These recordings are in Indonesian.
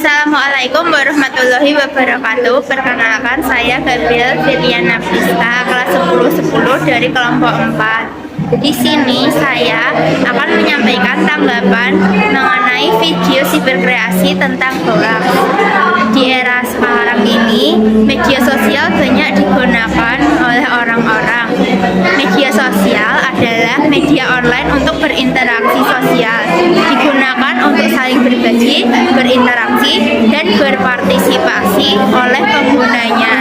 Assalamualaikum warahmatullahi wabarakatuh. Perkenalkan, saya Gabriel Filiana Nafista, kelas 1010 dari kelompok 4. Di sini saya akan menyampaikan tanggapan mengenai video siberkreasi tentang hoax. Di era sekarang ini, media sosial banyak digunakan oleh orang-orang. Media sosial adalah media online untuk berinteraksi sosial, digunakan untuk saling berbagi, berinteraksi, dan berpartisipasi oleh penggunanya.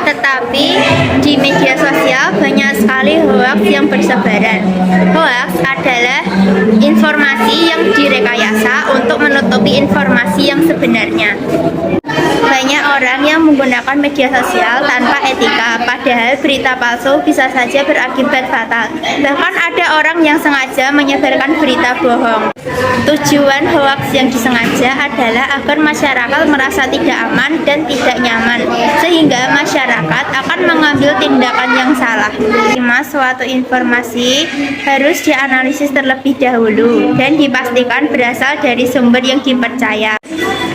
Tetapi di media sosial banyak sekali hoax yang bersebaran. Hoax adalah informasi yang direkayasa untuk menutupi informasi yang sebenarnya. Banyak orang yang menggunakan media sosial tanpa etika, padahal berita palsu bisa saja berakibat fatal. Bahkan ada orang yang sengaja menyebarkan berita bohong. Tujuan hoax yang disengaja adalah agar masyarakat merasa tidak aman dan tidak nyaman, sehingga masyarakat akan mengambil tindakan yang salah. Suatu informasi harus dianalisis terlebih dahulu dan dipastikan berasal dari sumber yang dipercaya.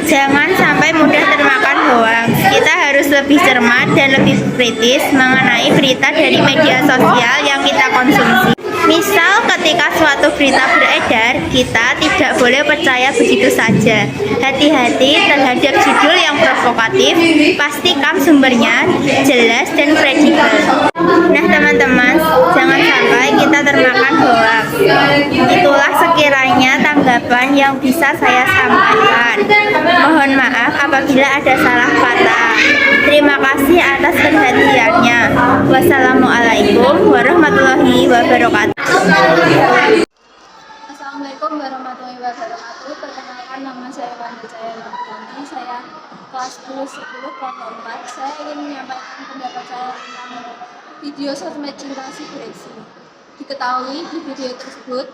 Jangan sampai mudah termakan hoax. Kita harus lebih cermat dan lebih kritis mengenai berita dari media sosial yang kita konsumsi. Misal ketika suatu berita beredar, kita tidak boleh percaya begitu saja. Hati-hati terhadap judul yang provokatif, pastikan sumbernya jelas dan kredibel. Nah teman-teman, jangan sampai kita termakan hoax. Itulah sekiranya tanggapan yang bisa saya sampaikan. Mohon maaf apabila ada salah kata. Terima kasih atas perhatiannya. Wassalamualaikum warahmatullahi wabarakatuh. Assalamualaikum warahmatullahi wabarakatuh. Perkenalkan, nama saya Wanda Jaya Nurtanti. Saya kelas 10 kelompok 4. Saya ingin menyampaikan pendapat saya tentang video sosmed cinta sibereksi. Diketahui di video tersebut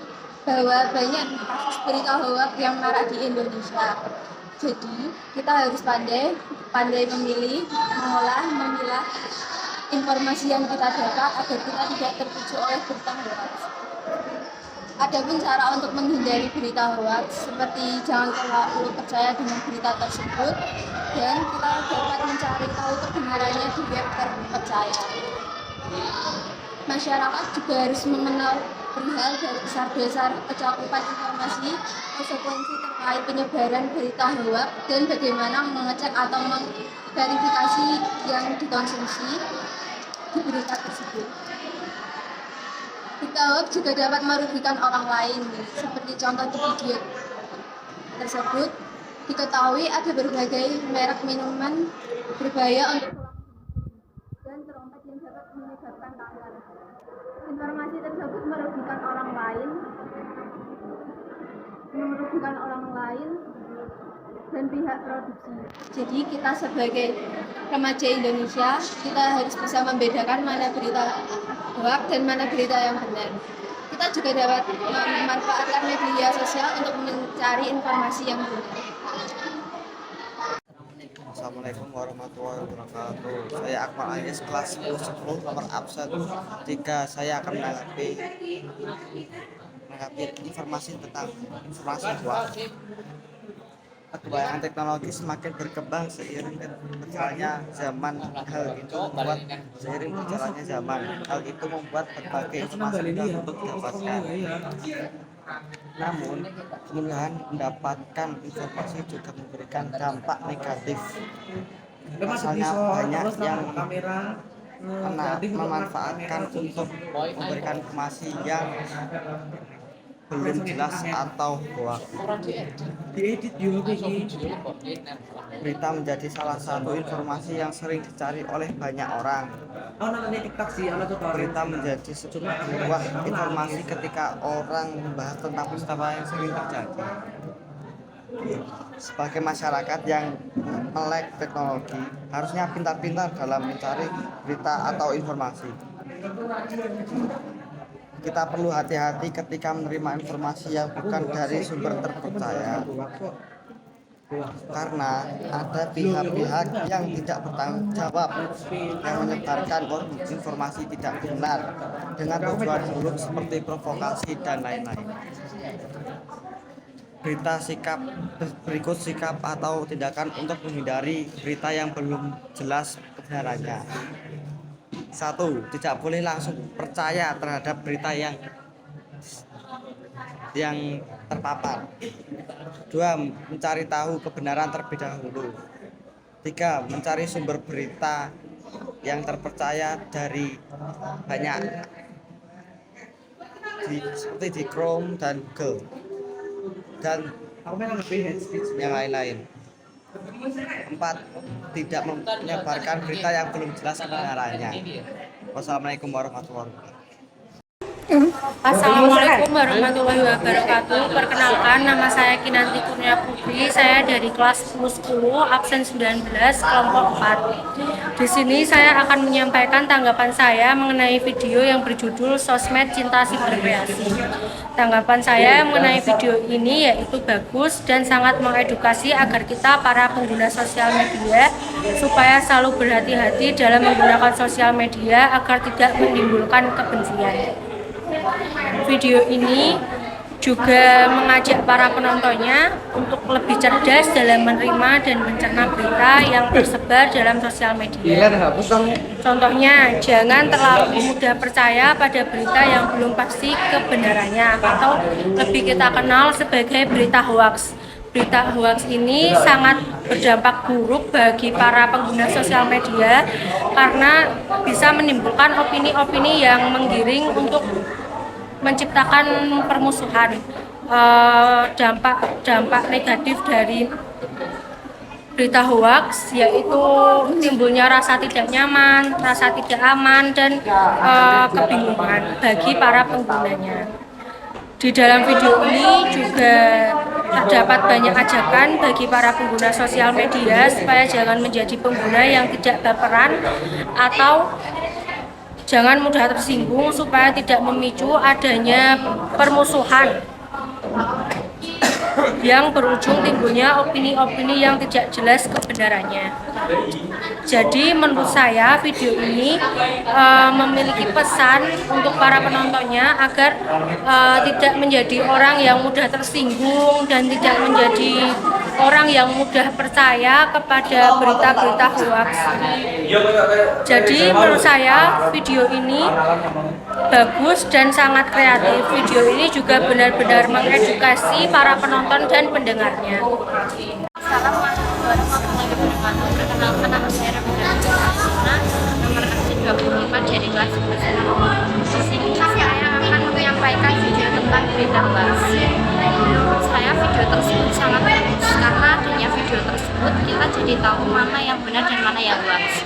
bahwa banyak kasus berita hoax yang marak di Indonesia. Jadi kita harus pandai memilih, mengolah, memilah informasi yang kita dapat agar kita tidak tertuju oleh berita hoax. Adapun cara untuk menghindari berita hoax seperti jangan terlalu percaya dengan berita tersebut, dan kita dapat mencari tahu kebenarannya di web terpercaya. Masyarakat juga harus mengenal perihal dari dasar-dasar kecakupan informasi, konsekuensi terkait penyebaran berita hoax, dan bagaimana mengecek atau memverifikasi yang dikonsumsi di berita tersebut. Berita hoax juga dapat merugikan orang lain, seperti contoh di video tersebut diketahui ada berbagai merek minuman berbahaya untuk dan terompet yang dapat menyebabkan kanker. Informasi tersebut merugikan orang lain dan pihak produksi. Jadi kita sebagai remaja Indonesia, kita harus bisa membedakan mana berita hoax dan mana berita yang benar. Kita juga dapat memanfaatkan media sosial untuk mencari informasi yang benar. Assalamualaikum warahmatullahi wabarakatuh. Saya Akmal Anies, kelas 10 nomor absen 3. Saya akan menanggapi informasi tentang informasi hoax. Perkembangan teknologi semakin berkembang seiring berjalannya zaman. Hal itu membuat berbagai informasi mudah untuk didapatkan. Namun, kemudahan mendapatkan informasi juga memberikan dampak negatif. Misalnya banyak yang memanfaatkan untuk memberikan informasi yang belum jelas atau hoax. Berita menjadi salah satu informasi yang sering dicari oleh banyak orang. Berita menjadi sebuah informasi ketika orang membahas tentang peristiwa yang sering terjadi. Sebagai masyarakat yang melek teknologi, harusnya pintar-pintar dalam mencari berita atau informasi. Kita perlu hati-hati ketika menerima informasi yang bukan dari sumber terpercaya. karena ada pihak-pihak yang tidak bertanggung jawab yang menyebarkan informasi tidak benar dengan tujuan buruk seperti provokasi dan lain-lain. Berikut sikap atau tindakan untuk menghindari berita yang belum jelas kebenarannya. 1. Tidak boleh langsung percaya terhadap berita yang terpapar. 2. Mencari tahu kebenaran terlebih dahulu. 3. Mencari sumber berita yang terpercaya dari banyak seperti di Chrome dan Google dan yang lain-lain. 4. Tidak menyebarkan berita yang belum jelas kebenarannya. Wassalamualaikum warahmatullahi wabarakatuh. Assalamualaikum warahmatullahi wabarakatuh. Perkenalkan, nama saya Kinanti Kurnia Putri. Saya dari kelas 10 absen 19 kelompok 4. Di sini saya akan menyampaikan tanggapan saya mengenai video yang berjudul Sosmed Cinta Siberkreasi. Tanggapan saya mengenai video ini yaitu bagus dan sangat mengedukasi agar kita para pengguna sosial media supaya selalu berhati-hati dalam menggunakan sosial media agar tidak menimbulkan kebencian. Video ini juga mengajak para penontonnya untuk lebih cerdas dalam menerima dan mencerna berita yang tersebar dalam sosial media. Contohnya, jangan terlalu mudah percaya pada berita yang belum pasti kebenarannya atau lebih kita kenal sebagai berita hoaks. Berita hoaks ini sangat berdampak buruk bagi para pengguna sosial media karena bisa menimbulkan opini-opini yang menggiring untuk menciptakan permusuhan. Dampak negatif dari berita hoaks yaitu timbulnya rasa tidak nyaman, rasa tidak aman, dan kebingungan bagi para penggunanya. Di dalam video ini juga terdapat banyak ajakan bagi para pengguna sosial media supaya jangan menjadi pengguna yang tidak baperan atau jangan mudah tersinggung supaya tidak memicu adanya permusuhan yang berujung timbulnya opini-opini yang tidak jelas kebenarannya. Jadi menurut saya video ini memiliki pesan untuk para penontonnya agar tidak menjadi orang yang mudah tersinggung dan tidak menjadi orang yang mudah percaya kepada berita-berita hoaks. Jadi menurut saya video ini bagus dan sangat kreatif. Video ini juga benar-benar mengedukasi para penonton dan pendengarnya. Assalamualaikum warahmatullahi wabarakatuh. Perkenalkan, nama saya Ramadhani Asuna, nomor absen 25 dari kelas 11. Di sini saya akan menyampaikan video tentang berita hoaks. Menurut saya video tersebut sangat bagus karena adanya video tersebut kita jadi tahu mana yang benar dan mana yang hoaks.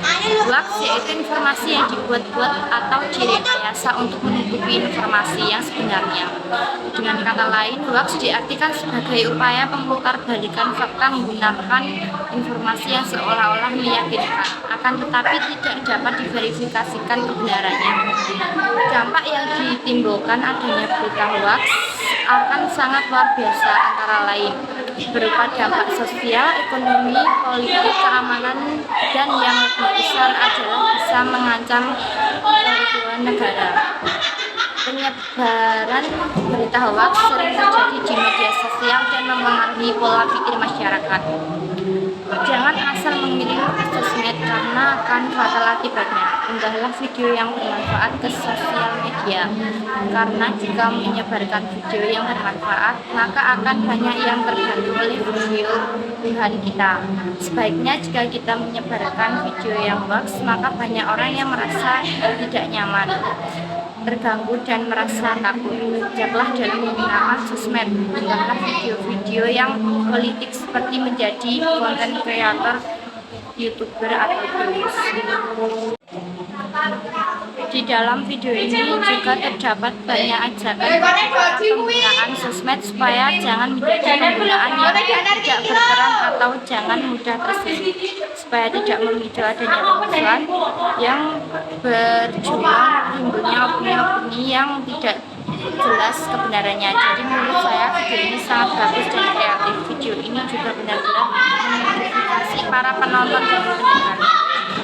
Hoaks yaitu informasi yang dibuat-buat atau direkayasa untuk menutupi informasi yang sebenarnya. Dengan kata lain, hoaks diartikan sebagai upaya pemutarbalikan fakta menggunakan informasi yang seolah-olah meyakinkan, akan tetapi tidak dapat diverifikasikan kebenarannya. Dampak yang ditimbulkan adanya berita hoaks akan sangat luar biasa, antara lain berupa dampak sosial, ekonomi, politik, keamanan, dan yang lebih besar adalah bisa mengancam keutuhan negara. Penyebaran berita hoaks sering terjadi di media sosial dan mempengaruhi pola pikir masyarakat. Jangan asal memilih sosmed karena akan fatal akibatnya. Unggahlah video yang bermanfaat ke sosial media, karena jika menyebarkan video yang bermanfaat, maka akan banyak yang terbantu oleh video Tuhan kita. Sebaiknya jika kita menyebarkan video yang hoaks, maka banyak orang yang merasa tidak nyaman, terganggu, dan merasa takut. Bijaklah dalam menggunakan sosmed. Unggahlah video-video yang politik seperti menjadi konten kreator, YouTuber, atau tulis. Di dalam video ini juga terdapat banyak ajakan bagi penggunaan sosmed supaya jangan menjadi penggunaan yang tidak berperan atau jangan mudah tersinggung, supaya tidak memicu adanya permusuhan yang berjuang timbulnya opini-opini yang tidak jelas kebenarannya. Jadi menurut saya video ini sangat bagus dan kreatif. Video ini juga benar-benar memodifikasi para penonton dan pendengarnya.